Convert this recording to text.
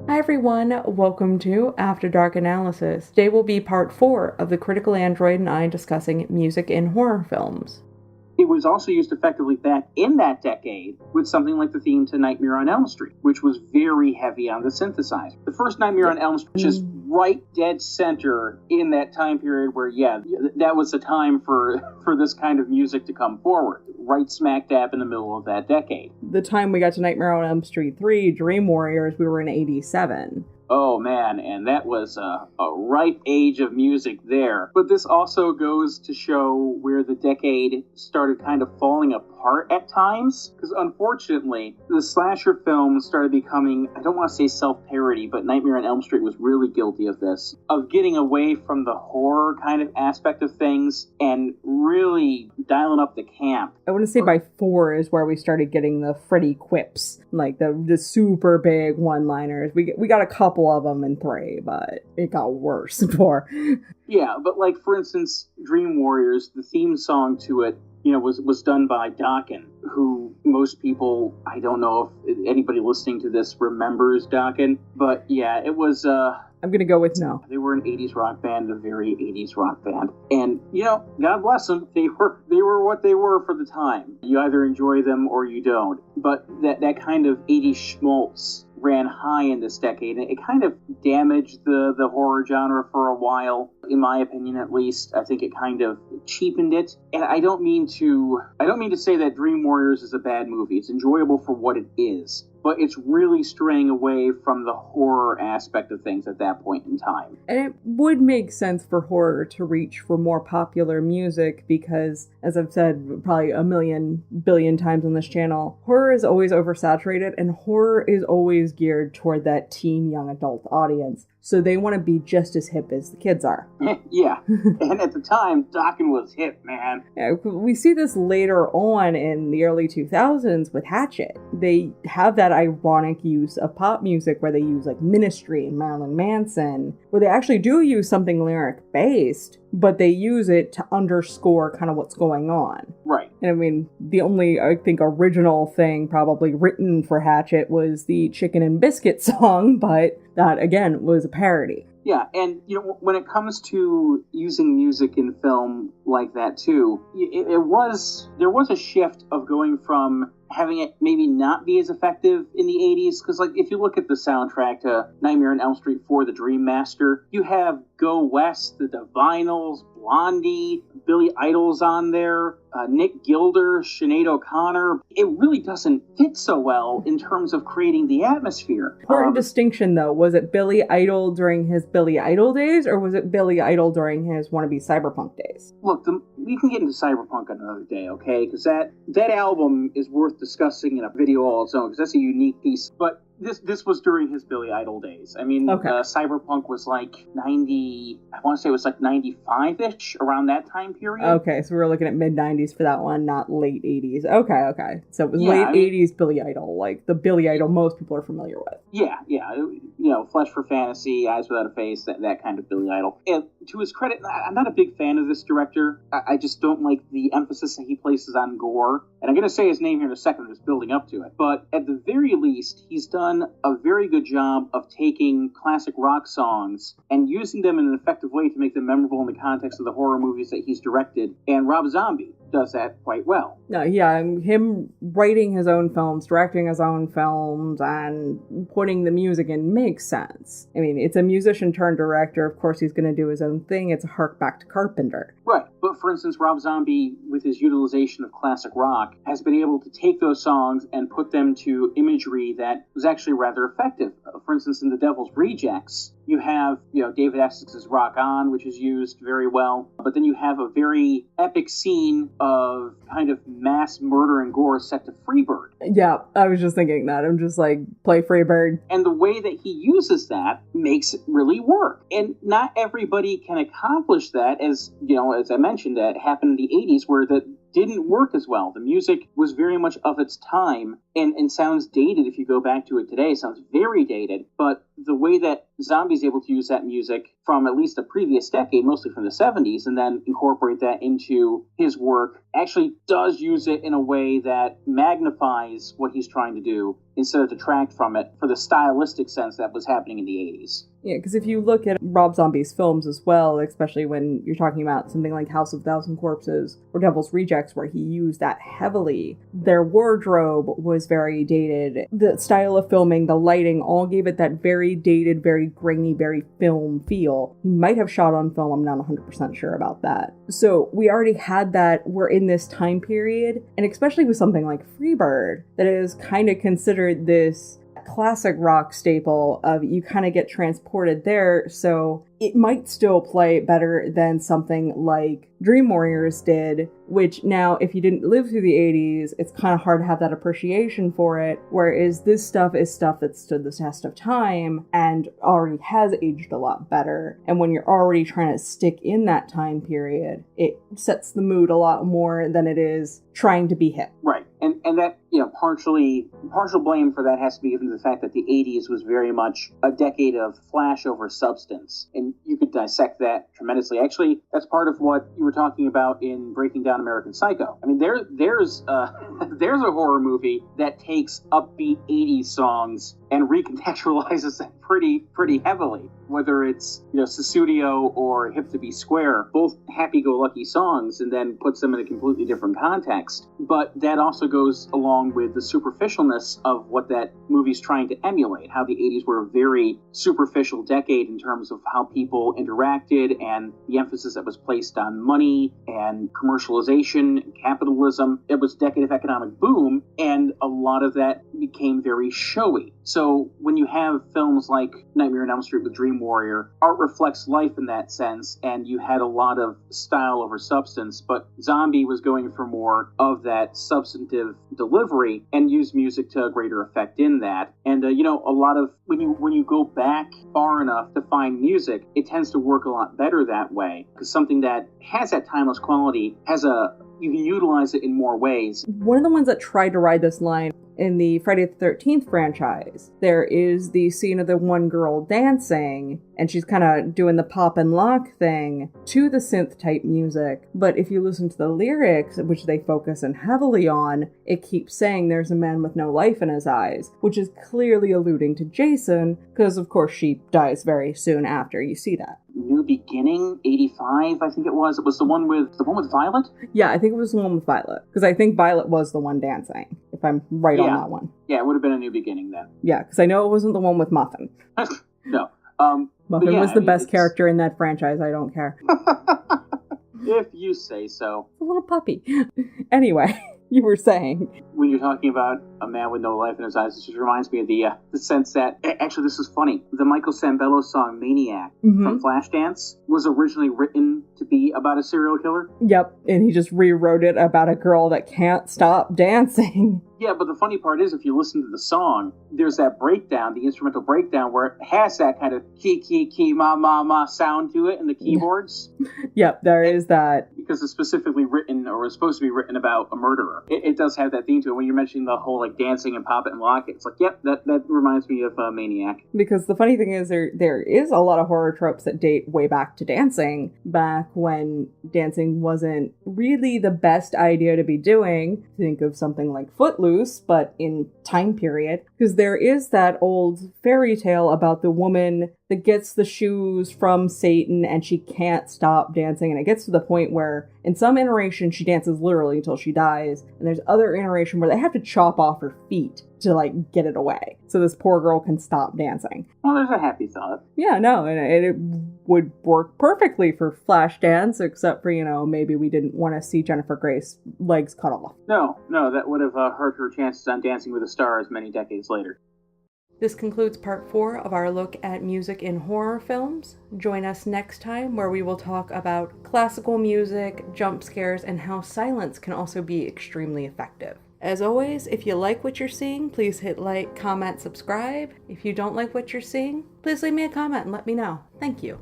Hi everyone, welcome to After Dark Analysis. Today will be part 4 of the Critical Android and I discussing music in horror films. It was also used effectively back in that decade with something like the theme to Nightmare on Elm Street, which was very heavy on the synthesizer. The first Nightmare on Elm Street was just right dead center in that time period where, that was the time for this kind of music to come forward, right smack dab in the middle of that decade. The time we got to Nightmare on Elm Street 3, Dream Warriors, we were in 87. Oh man, and that was a ripe age of music there. But this also goes to show where the decade started kind of falling apart at times. Because unfortunately, the slasher films started becoming, I don't want to say self-parody, but Nightmare on Elm Street was really guilty of this. Of getting away from the horror kind of aspect of things and really dialing up the camp. I want to say by 4 is where we started getting the Freddy quips. Like the super big one-liners. We got a couple of them in 3, but it got worse in 4. Yeah, but like, for instance, Dream Warriors, the theme song to it, was done by Dokken, who most people, I don't know if anybody listening to this remembers Dokken, but yeah, it was, I'm gonna go with no. They were an 80s rock band, a very 80s rock band. And, God bless them, they were what they were for the time. You either enjoy them or you don't. But that kind of 80s schmaltz ran high in this decade, and it kind of damaged the horror genre for a while, in my opinion at least. I think it kind of cheapened it. And I don't mean to say that Dream Warriors is a bad movie. It's enjoyable for what it is. But it's really straying away from the horror aspect of things at that point in time. And it would make sense for horror to reach for more popular music because, as I've said probably a million billion times on this channel, horror is always oversaturated and horror is always geared toward that teen young adult audience. So they want to be just as hip as the kids are. Yeah, and at the time, Dokken was hip, man. Yeah, we see this later on in the early 2000s with Hatchet. They have that ironic use of pop music where they use like Ministry and Marilyn Manson, where they actually do use something lyric-based, but they use it to underscore kind of what's going on. Right. And I mean, the only, I think, original thing probably written for Hatchet was the Chicken and Biscuit song, but that, again, was a parody. Yeah, and, when it comes to using music in film like that, too, there was a shift of going from having it maybe not be as effective in the 80s, because, like, if you look at the soundtrack to Nightmare on Elm Street 4, The Dream Master, you have Go West, the Divinyls, Blondie, Billy Idol's on there, Nick Gilder, Sinead O'Connor. It really doesn't fit so well in terms of creating the atmosphere. Important distinction, though. Was it Billy Idol during his Billy Idol days, or was it Billy Idol during his wannabe cyberpunk days? Look, we can get into cyberpunk another day, okay? Because that album is worth discussing in a video all its own, because that's a unique piece. But this was during his Billy Idol days. I mean, okay. Cyberpunk was like 90, I want to say it was like 95-ish, around that time period. Okay, so we were looking at mid-90s for that one, not late 80s. Okay. So it was late 80s Billy Idol, like the Billy Idol most people are familiar with. Yeah. Flesh for Fantasy, Eyes Without a Face, that kind of Billy Idol. And to his credit, I'm not a big fan of this director. I just don't like the emphasis that he places on gore. And I'm going to say his name here in a second, just building up to it. But at the very least, he's done a very good job of taking classic rock songs and using them in an effective way to make them memorable in the context of the horror movies that he's directed. And Rob Zombie does that quite well. Yeah, him writing his own films, directing his own films, and putting the music in makes sense. I mean, it's a musician turned director. Of course, he's going to do his own thing. It's a hark back to Carpenter. Right. But for instance, Rob Zombie, with his utilization of classic rock, has been able to take those songs and put them to imagery that was actually rather effective. For instance, in The Devil's Rejects, you have, David Essex's Rock On, which is used very well. But then you have a very epic scene of kind of mass murder and gore set to Freebird. Yeah, I was just thinking that. I'm just like, play Freebird. And the way that he uses that makes it really work. And not everybody can accomplish that, as I mentioned, that happened in the 80s where that didn't work as well. The music was very much of its time and sounds dated if you go back to it today. It sounds very dated, but the way that Zombie's able to use that music from at least the previous decade, mostly from the 70s, and then incorporate that into his work, actually does use it in a way that magnifies what he's trying to do instead of detract from it for the stylistic sense that was happening in the 80s. Yeah, because if you look at Rob Zombie's films as well, especially when you're talking about something like House of Thousand Corpses or Devil's Rejects, where he used that heavily, their wardrobe was very dated. The style of filming, the lighting, all gave it that very dated, very grainy, very film feel. He might have shot on film, I'm not 100% sure about that. So we already had that, we're in this time period, and especially with something like Freebird, that is kind of considered this classic rock staple of you kind of get transported there, so it might still play better than something like Dream Warriors did, which now, if you didn't live through the 80s, it's kind of hard to have that appreciation for it, whereas this stuff is stuff that stood the test of time and already has aged a lot better. And when you're already trying to stick in that time period, it sets the mood a lot more than it is trying to be hip. Right. And that, partial blame for that has to be given to the fact that the 80s was very much a decade of flash over substance. And you could dissect that tremendously. Actually, that's part of what you were talking about in breaking down American Psycho. I mean, there's a horror movie that takes upbeat 80s songs and recontextualizes them pretty heavily. Whether it's, Sussudio or Hip to Be Square, both happy-go-lucky songs, and then puts them in a completely different context. But that also goes along with the superficialness of what that movie's trying to emulate, how the 80s were a very superficial decade in terms of how people interacted and the emphasis that was placed on money and commercialization and capitalism. It was a decade of economic boom, and a lot of that became very showy. So when you have films like Nightmare on Elm Street with Dream Warrior, art reflects life in that sense, and you had a lot of style over substance, but Zombie was going for more of that substantive delivery and used music to a greater effect in that. And, a lot of, when you go back far enough to find music, it tends to work a lot better that way, because something that has that timeless quality you can utilize it in more ways. One of the ones that tried to ride this line in the Friday the 13th franchise, there is the scene of the one girl dancing, and she's kind of doing the pop and lock thing to the synth type music. But if you listen to the lyrics, which they focus in heavily on, it keeps saying there's a man with no life in his eyes, which is clearly alluding to Jason, because of course she dies very soon after you see that. New Beginning, 85, I think it was. It was the one with Violet? Yeah, I think it was the one with Violet, because I think Violet was the one dancing, if I'm right on that one. Yeah, it would have been A New Beginning then. Yeah, because I know it wasn't the one with Muffin. No. Muffin was the best character in that franchise, I don't care. If you say so. A little puppy. Anyway, you were saying. When you're talking about a man with no life in his eyes, it just reminds me of the sense that, actually this is funny, the Michael Sambello song Maniac from Flashdance was originally written to be about a serial killer. Yep, and he just rewrote it about a girl that can't stop dancing. Yeah, but the funny part is, if you listen to the song, there's that breakdown, the instrumental breakdown, where it has that kind of key, ma sound to it in the keyboards. Yep, there is that. Because it's specifically written, or was supposed to be written about a murderer. It does have that theme to it. When you're mentioning the whole, dancing and pop it and lock it, it's like, yep, that reminds me of Maniac. Because the funny thing is, there is a lot of horror tropes that date way back to dancing, back when dancing wasn't really the best idea to be doing. Think of something like Footloose, but in time period. Because there is that old fairy tale about the woman that gets the shoes from Satan and she can't stop dancing, and it gets to the point where in some iteration she dances literally until she dies, and there's other iteration where they have to chop off her feet to get it away so this poor girl can stop dancing. Well, there's a happy thought. Yeah, no, and it would work perfectly for Flashdance, except for, maybe we didn't want to see Jennifer Grey's legs cut off. No, that would have hurt her chances on Dancing with the Stars many decades later. This concludes part 4 of our look at music in horror films. Join us next time where we will talk about classical music, jump scares, and how silence can also be extremely effective. As always, if you like what you're seeing, please hit like, comment, subscribe. If you don't like what you're seeing, please leave me a comment and let me know. Thank you.